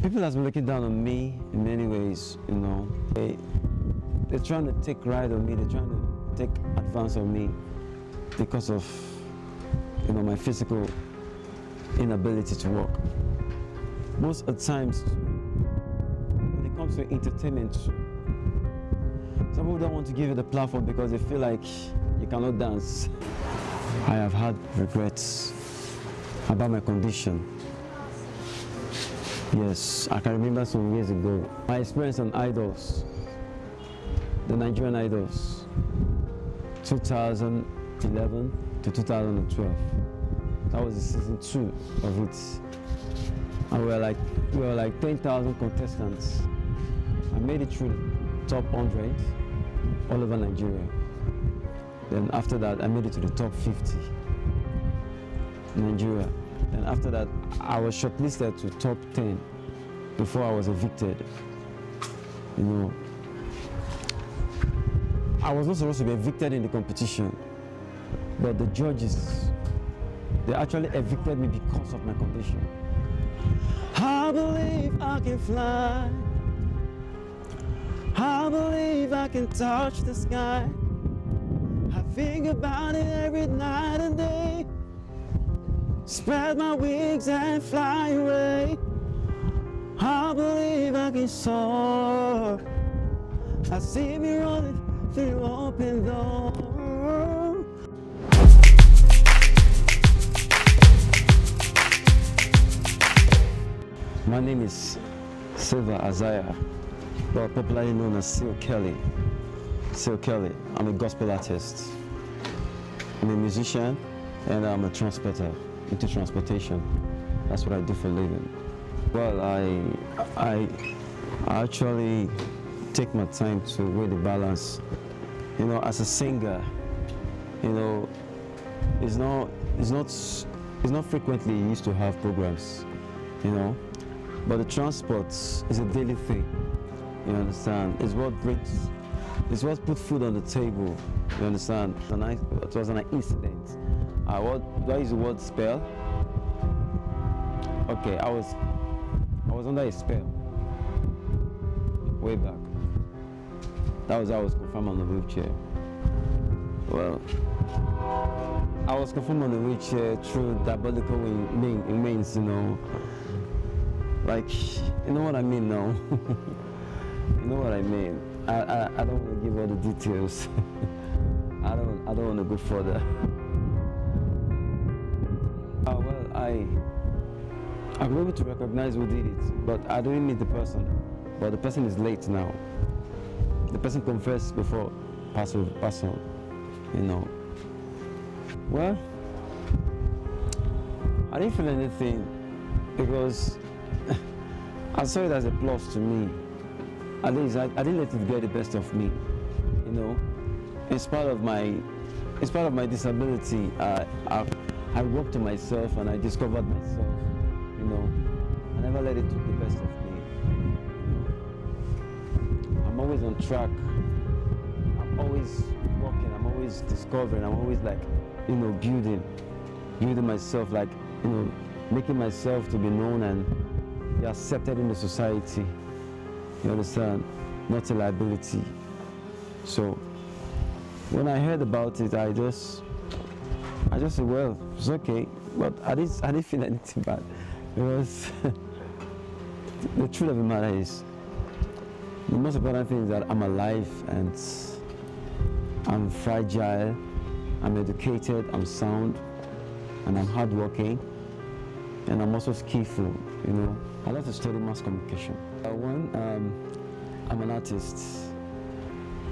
People have been looking down on me in many ways, you know. They're trying to take right on me, they're trying to take advance on me because of, you know, my physical inability to walk. Most of the times, when it comes to entertainment, some people don't want to give you the platform because they feel like you cannot dance. I have had regrets about my condition. Yes, I can remember some years ago, my experience on Idols, the Nigerian Idols, 2011 to 2012. That was the season 2 of it. And we were like 10,000 contestants. I made it through the top 100 all over Nigeria. Then after that, I made it to the top 50 in Nigeria. And after that, I was shortlisted to top 10 before I was evicted. You know, I was not supposed to be evicted in the competition, but the judges, they actually evicted me because of my condition. I believe I can fly. I believe I can touch the sky. I think about it every night and day. Spread my wings and fly away. I believe I can soar. I see me running through open doors. My name is Sil Isaiah, but popularly known as Sil Kelly. Sil Kelly. I'm a gospel artist. I'm a musician, and I'm a transporter into transportation. That's what I do for a living. Well, I actually take my time to weigh the balance. You know, as a singer, you know, it's not frequently used to have programs, you know. But the transport is a daily thing, you understand? It's what puts food on the table, you understand? It was an incident. Do I use the word spell? Okay, I was under a spell way back. That was how I was confirmed on the wheelchair. Well, I was confirmed on the wheelchair through diabolical means, you know. Like, you know what I mean now? You know what I mean? I don't want to give all the details. I don't want to go further. Well, I'm able to recognize who did it, but I didn't meet the person. But the person is late now. The person confessed before passing, you know. Well, I didn't feel anything because I saw it as a plus to me. At least I didn't let it get the best of me, you know. In spite of my disability, I worked on myself and I discovered myself, you know. I never let it take the best of me. I'm always on track. I'm always working. I'm always discovering. I'm always like, you know, building myself, like, you know, making myself to be known and be accepted in the society. You understand? Not a liability. So when I heard about it, I just said, well, it's okay. But I didn't feel anything bad. Because the truth of the matter is, the most important thing is that I'm alive and I'm fragile, I'm educated, I'm sound, and I'm hardworking, and I'm also skillful, you know. I love to study mass communication. One, I'm an artist.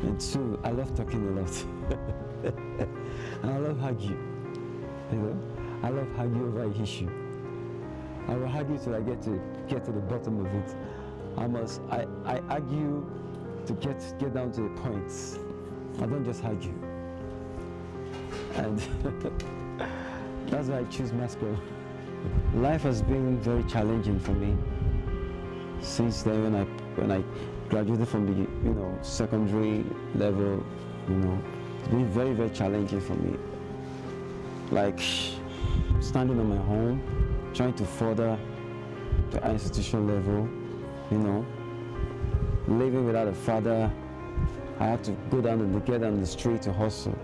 And two, I love talking a lot. And I love arguing, you know. I love arguing over an issue. I will argue till I get to the bottom of it. I argue to get down to the point. I don't just argue. And that's why I choose mass com. Life has been very challenging for me since then. When I graduated from the, you know, secondary level, you know, it's been very, very challenging for me. Like standing on my own, trying to further to institution level, you know, living without a father. I had to get down the street to hustle,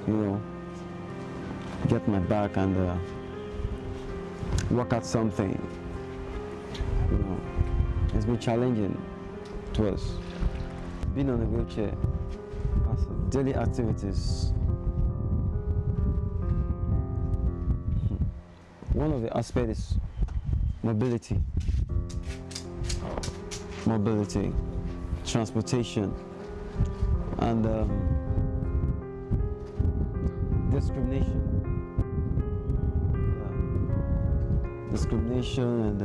you know, get my back and work out something. You know, it's been challenging to us. Being on a wheelchair, daily activities. One of the aspects is mobility, transportation, and discrimination. Yeah. Discrimination and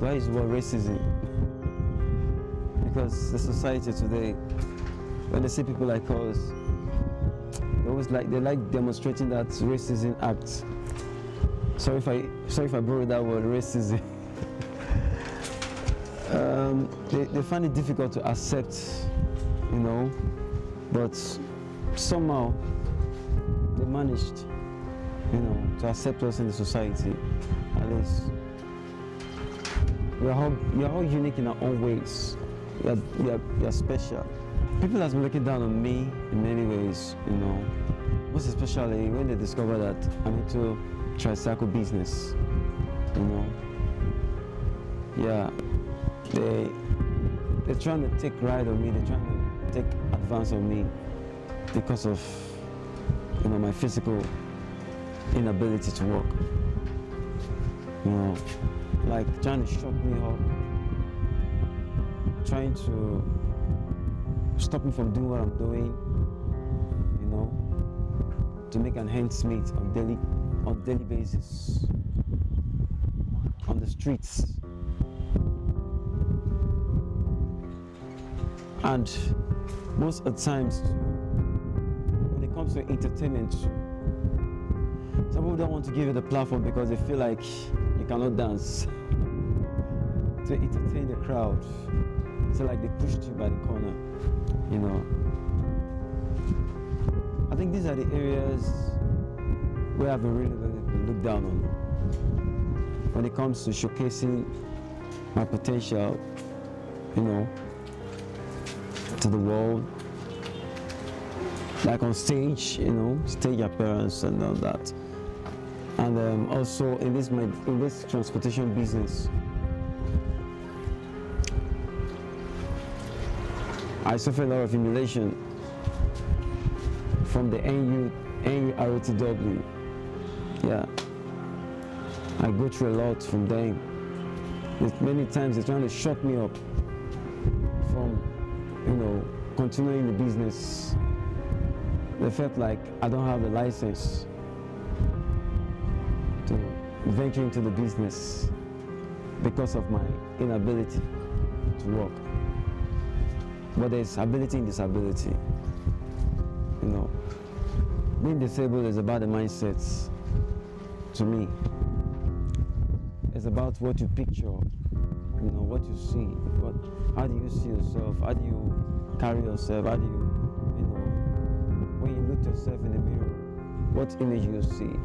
that is what racism. Because the society today, when they see people like us, they like demonstrating that racism act. Sorry if I borrow that word, racism. They find it difficult to accept, you know, but somehow they managed, you know, to accept us in the society. At least we are all unique in our own ways. We are special. People have been looking down on me in many ways, you know, most especially when they discover that I'm into tricycle business, you know. Yeah, they're trying to take ride on me, they're trying to take advance on me because of, you know, my physical inability to walk. You know, like trying to shut me up, trying to stop me from doing what I'm doing, you know, to make an ends meet on daily basis, on the streets. And most of the times, when it comes to entertainment, some people don't want to give you the platform because they feel like you cannot dance to entertain the crowd. So like they pushed you by the corner, you know. I think these are the areas where I've been really looked down on when it comes to showcasing my potential, you know, to the world, like on stage, you know, stage appearance and all that. And also in this transportation business, I suffer a lot of humiliation from the NURTW. Yeah, I go through a lot from them. Many times they're trying to shut me up from, you know, continuing the business. They felt like I don't have the license to venture into the business because of my inability to work. But there's ability in disability. You know, being disabled is about the mindset. To me, it's about what you picture, you know, what you see, how do you see yourself, how do you carry yourself, how do you, you know, when you look at yourself in the mirror, what image you see.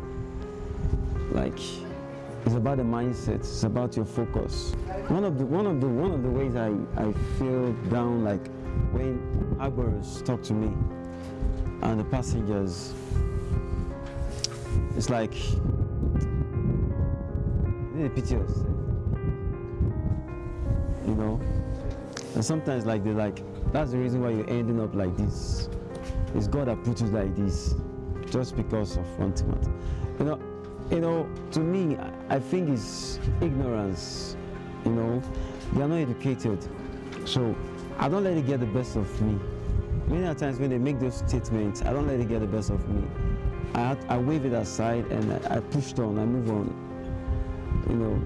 Like, it's about the mindset, it's about your focus. One of the ways I feel down, like when Agbers talk to me and the passengers, it's like you need to pity yourself, you know. And sometimes like that's the reason why you're ending up like this. It's God that put you like this, just because of one thing. You know, to me, I think it's ignorance. You know, they are not educated, so I don't let it get the best of me. Many times when they make those statements, I don't let it get the best of me. I wave it aside and I pushed on, I move on. You know,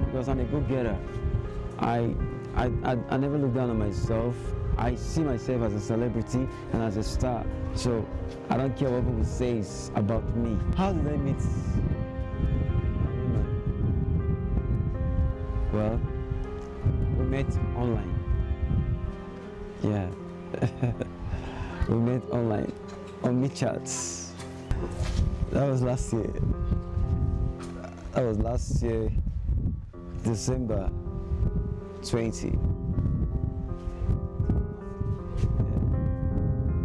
because I'm a go-getter. I never look down on myself. I see myself as a celebrity and as a star. So I don't care what people say about me. How did I meet my woman? Well, we met online. Yeah. We met online on MeChats. That was last year. That was last year, December 20. Yeah.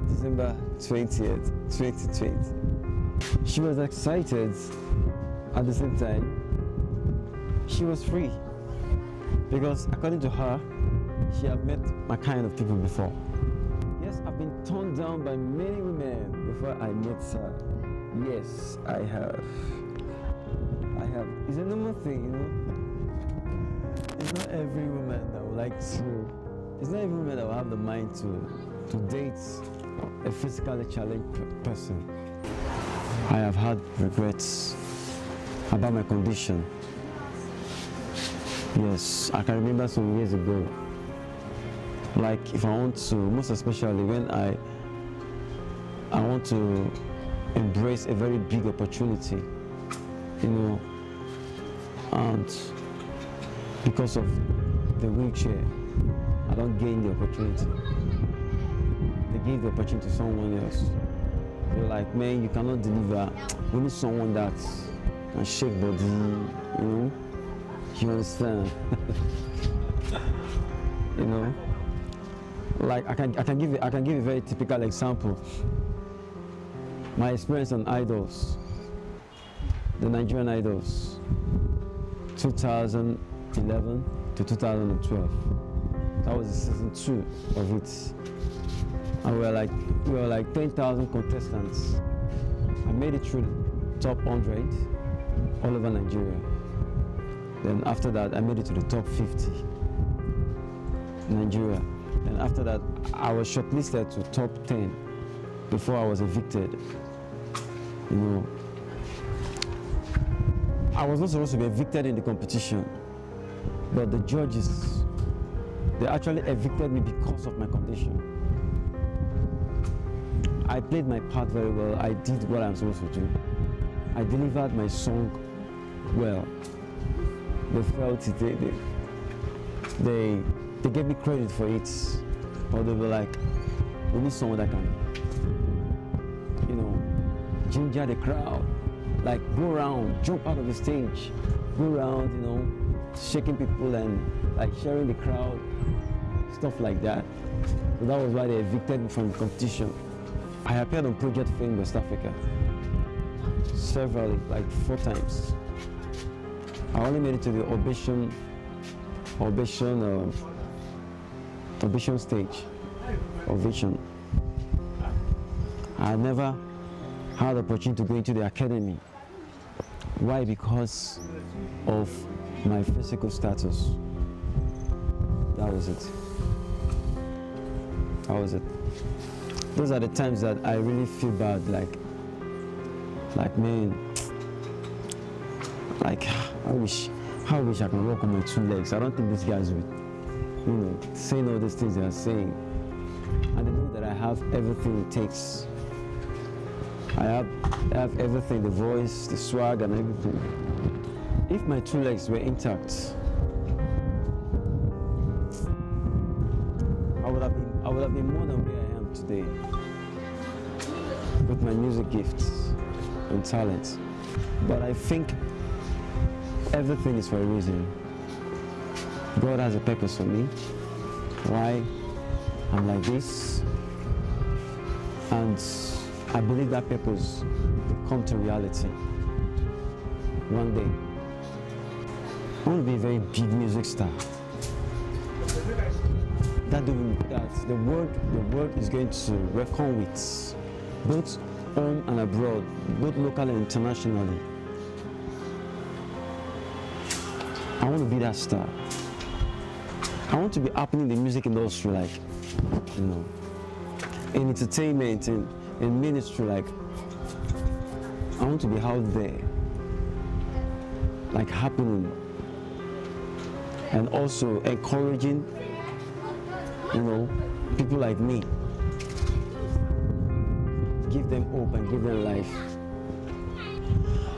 December 20th, 2020. She was excited. At the same time, she was free. Because according to her, she had met my kind of people before. Yes, I've been turned down by many women before I met her. Yes, I have. It's a normal thing, you know. It's not every woman that would like to. It's not every woman that will have the mind to date a physically challenged person. I have had regrets about my condition. Yes, I can remember some years ago. Like if I want to, most especially when I want to embrace a very big opportunity, you know, and because of the wheelchair, I don't gain the opportunity. They give the opportunity to someone else. They're like, man, you cannot deliver. We need someone that can shake body, you know. You understand? You know, like I can give a very typical example. My experience on Idols, the Nigerian Idols, 2011 to 2012. That was season 2 of it, and we were like 10,000 contestants. I made it through the top 100 all over Nigeria. Then after that, I made it to the top 50 in Nigeria. And after that, I was shortlisted to top 10 before I was evicted. You know, I was not supposed to be evicted in the competition, but the judges, they actually evicted me because of my condition. I played my part very well. I did what I'm supposed to do. I delivered my song well. They felt it, they gave me credit for it, or they were like, we need someone that can, you know, ginger the crowd, like go around, jump out of the stage, go around, you know, shaking people and like sharing the crowd, stuff like that. So that was why they evicted me from the competition. I appeared on Project Fame West Africa several, like 4 times. I only made it to the audition stage, audition. I never had the opportunity to go into the academy. Why? Because of my physical status. That was it. That was it. Those are the times that I really feel bad, like man, like I wish I can walk on my 2 legs. I don't think these guys would, you know, saying all these things they are saying. And they know that I have everything it takes. I have everything, the voice, the swag and everything. If my 2 legs were intact, I would have been more than where I am today. With my music gifts and talents. But I think everything is for a reason. God has a purpose for me. Why I'm like this. And I believe that purpose will come to reality one day. I want to be a very big music star. That the world is going to reckon with, both home and abroad, both locally and internationally. I want to be that star. I want to be happening in the music industry, like, you know, in entertainment, in ministry, like, I want to be out there, like, happening, and also encouraging, you know, people like me. Give them hope and give them life.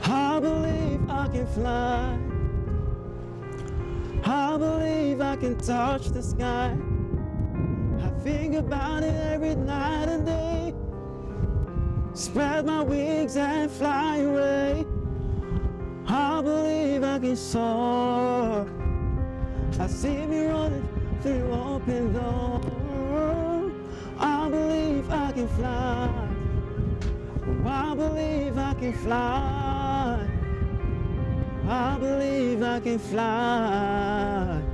I believe I can fly. I believe I can touch the sky. I think about it every night and day. Spread my wings and fly away. I believe I can soar. I see me running through open door. I believe I can fly. I believe I can fly. I believe I can fly.